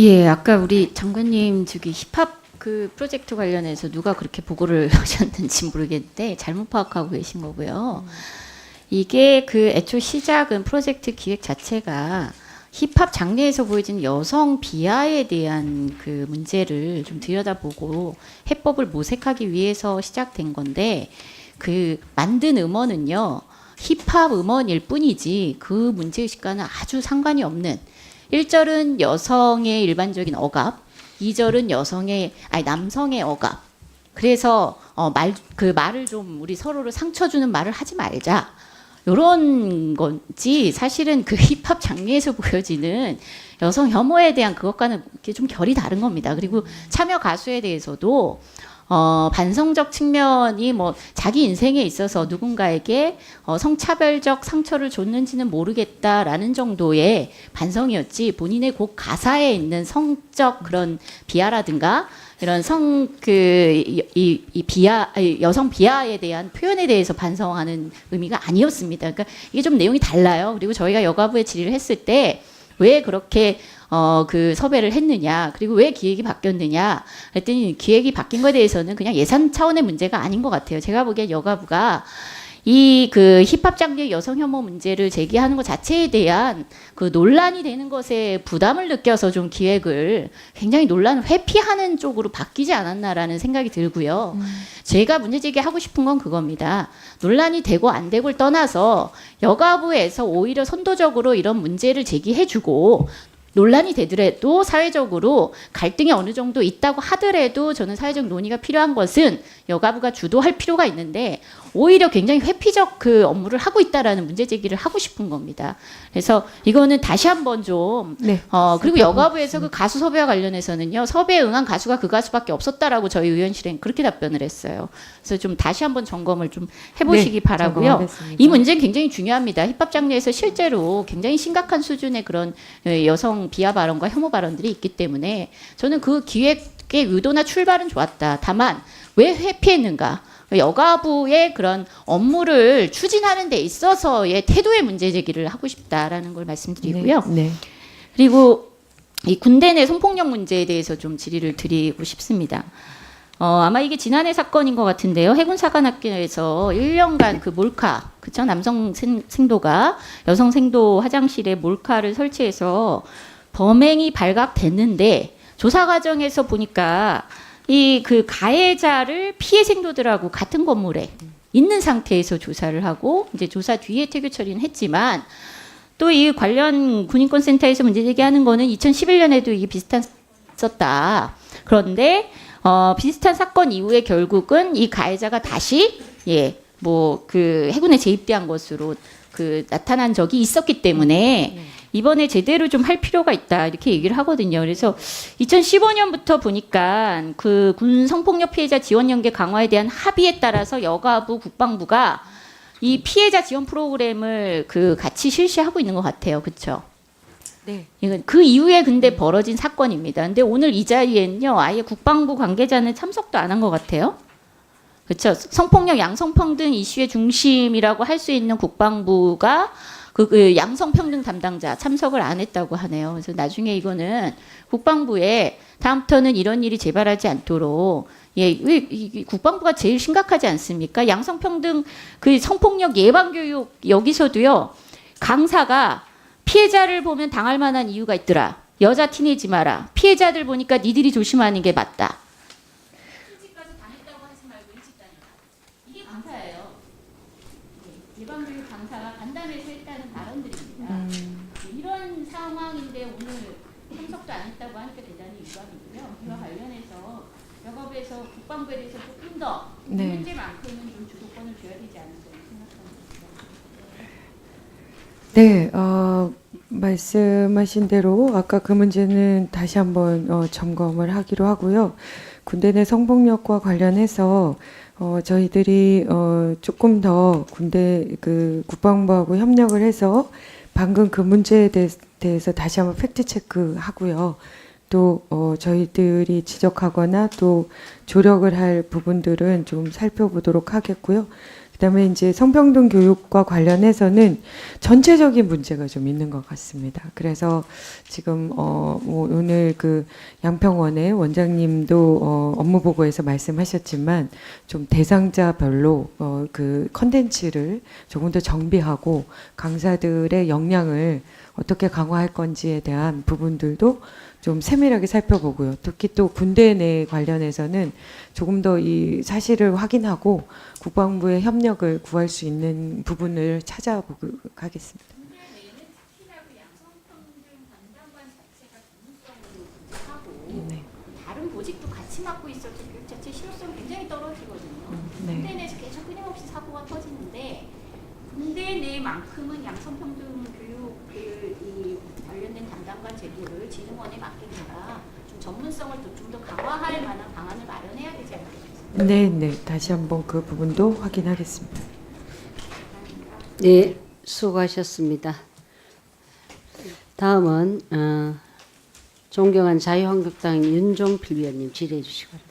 예, 아까 우리 장관님 저기 힙합 그 프로젝트 관련해서 누가 그렇게 보고를 하셨는지 모르겠는데 잘못 파악하고 계신 거고요. 이게 그 애초 시작은 프로젝트 기획 자체가 힙합 장르에서 보여지는 여성 비하에 대한 그 문제를 좀 들여다보고 해법을 모색하기 위해서 시작된 건데 그 만든 음원은요 힙합 음원일 뿐이지 그 문제의식과는 아주 상관이 없는 1절은 여성의 일반적인 억압, 2절은 남성의 억압. 그래서 말을 좀 우리 서로를 상처 주는 말을 하지 말자. 요런 건지 사실은 그 힙합 장르에서 보여지는 여성 혐오에 대한 그것과는 좀 결이 다른 겁니다. 그리고 참여 가수에 대해서도 반성적 측면이 뭐 자기 인생에 있어서 누군가에게 성차별적 상처를 줬는지는 모르겠다라는 정도의 반성이었지 본인의 곡 가사에 있는 성적 그런 비하라든가 이런 여성 비하에 대한 표현에 대해서 반성하는 의미가 아니었습니다. 그러니까 이게 좀 내용이 달라요. 그리고 저희가 여가부에 질의를 했을 때 왜 그렇게 그 섭외를 했느냐, 그리고 왜 기획이 바뀌었느냐 그랬더니 기획이 바뀐 것에 대해서는 그냥 예산 차원의 문제가 아닌 것 같아요. 제가 보기엔 여가부가 이 그 힙합 장르의 여성 혐오 문제를 제기하는 것 자체에 대한 그 논란이 되는 것에 부담을 느껴서 좀 기획을 굉장히 논란을 회피하는 쪽으로 바뀌지 않았나라는 생각이 들고요. 제가 문제 제기하고 싶은 건 그겁니다. 논란이 되고 안 되고를 떠나서 여가부에서 오히려 선도적으로 이런 문제를 제기해주고 논란이 되더라도 사회적으로 갈등이 어느 정도 있다고 하더라도 저는 사회적 논의가 필요한 것은 여가부가 주도할 필요가 있는데 오히려 굉장히 회피적 그 업무를 하고 있다라는 문제 제기를 하고 싶은 겁니다. 그래서 이거는 다시 한번 좀 그리고 여가부에서 그 가수 섭외와 관련해서는요 섭외에 응한 가수가 그 가수밖에 없었다라고 저희 의원실엔 그렇게 답변을 했어요. 그래서 좀 다시 한번 점검을 좀 해보시기 바라고요. 점검하겠습니다. 이 문제는 굉장히 중요합니다. 힙합 장르에서 실제로 굉장히 심각한 수준의 그런 여성 비하 발언과 혐오 발언들이 있기 때문에 저는 그 기획의 의도나 출발은 좋았다. 다만 왜 회피했는가? 여가부의 그런 업무를 추진하는 데 있어서의 태도의 문제 제기를 하고 싶다라는 걸 말씀드리고요. 네. 그리고 이 군대 내 성폭력 문제에 대해서 좀 질의를 드리고 싶습니다. 아마 이게 지난해 사건인 것 같은데요. 해군사관학교에서 1년간 그 몰카, 그쵸? 남성 생도가 여성 생도 화장실에 몰카를 설치해서 범행이 발각됐는데 조사 과정에서 보니까 이 그 가해자를 피해 생도들하고 같은 건물에 있는 상태에서 조사를 하고 이제 조사 뒤에 퇴교 처리는 했지만 또 이 관련 군인권센터에서 문제 제기하는 거는 2011년에도 이게 비슷했었다. 그런데 비슷한 사건 이후에 결국은 이 가해자가 다시 그 해군에 재입대한 것으로 그 나타난 적이 있었기 때문에 이번에 제대로 좀 할 필요가 있다 이렇게 얘기를 하거든요. 그래서 2015년부터 보니까 그 군 성폭력 피해자 지원 연계 강화에 대한 합의에 따라서 여가부 국방부가 이 피해자 지원 프로그램을 그 같이 실시하고 있는 것 같아요. 그렇죠? 네. 이건 그 이후에 근데 벌어진 사건입니다. 근데 오늘 이 자리에는요 아예 국방부 관계자는 참석도 안 한 것 같아요. 그렇죠? 성폭력 양성평등 이슈의 중심이라고 할 수 있는 국방부가 그 양성평등 담당자 참석을 안 했다고 하네요. 그래서 나중에 이거는 국방부에 다음부터는 이런 일이 재발하지 않도록 왜 국방부가 제일 심각하지 않습니까? 양성평등 그 성폭력 예방교육 여기서도요 강사가 피해자를 보면 당할 만한 이유가 있더라. 여자 티내지 마라. 피해자들 보니까 니들이 조심하는 게 맞다. 일찍 가서 당했다고 하지 말고 일찍 다녀라. 이게 강사예요. 예방교육 강사가 간담회에서 했다는 발언들입니다. 이런 상황인데 오늘 참석도 안 했다고 하니까 대단히 유감이고요. 이와 관련해서 여가부에서 국방부에 대해서 조금 더 문제만큼은 좀 주도권을 줘야 되지 않을까 생각합니다. 네, 말씀하신 대로 아까 그 문제는 다시 한번 점검을 하기로 하고요. 군대 내 성폭력과 관련해서 저희들이 조금 더 군대 그 국방부하고 협력을 해서 방금 그 문제에 대해서 다시 한번 팩트 체크하고요. 또 저희들이 지적하거나 또 조력을 할 부분들은 좀 살펴보도록 하겠고요. 그다음에 이제 성평등 교육과 관련해서는 전체적인 문제가 좀 있는 것 같습니다. 그래서 지금 뭐 오늘 그 양평원의 원장님도 업무 보고에서 말씀하셨지만 좀 대상자별로 그 컨텐츠를 조금 더 정비하고 강사들의 역량을 어떻게 강화할 건지에 대한 부분들도 좀 세밀하게 살펴보고요. 특히 또 군대 내 관련해서는 조금 더 이 사실을 확인하고 국방부의 협력을 구할 수 있는 부분을 찾아보고 가겠습니다. 네. 다른 보직도 같이 맡고 있어도 교육 자체 실효성 굉장히 떨어지거든요. 네. 군대 내에서 계속 끊임없이 사고가 터지는데 군대 내만큼은 양성평등 교육 이 관련된 담당관 제도를 진흥원에 맡기니까 좀 전문성을 좀 더 강화할 만한 방안을 마련해야 되지 않겠습니까? 네, 네. 다시 한번 그 부분도 확인하겠습니다. 네, 수고하셨습니다. 다음은 존경한 자유한국당 윤종필 위원님 질의해 주시기 바랍니다.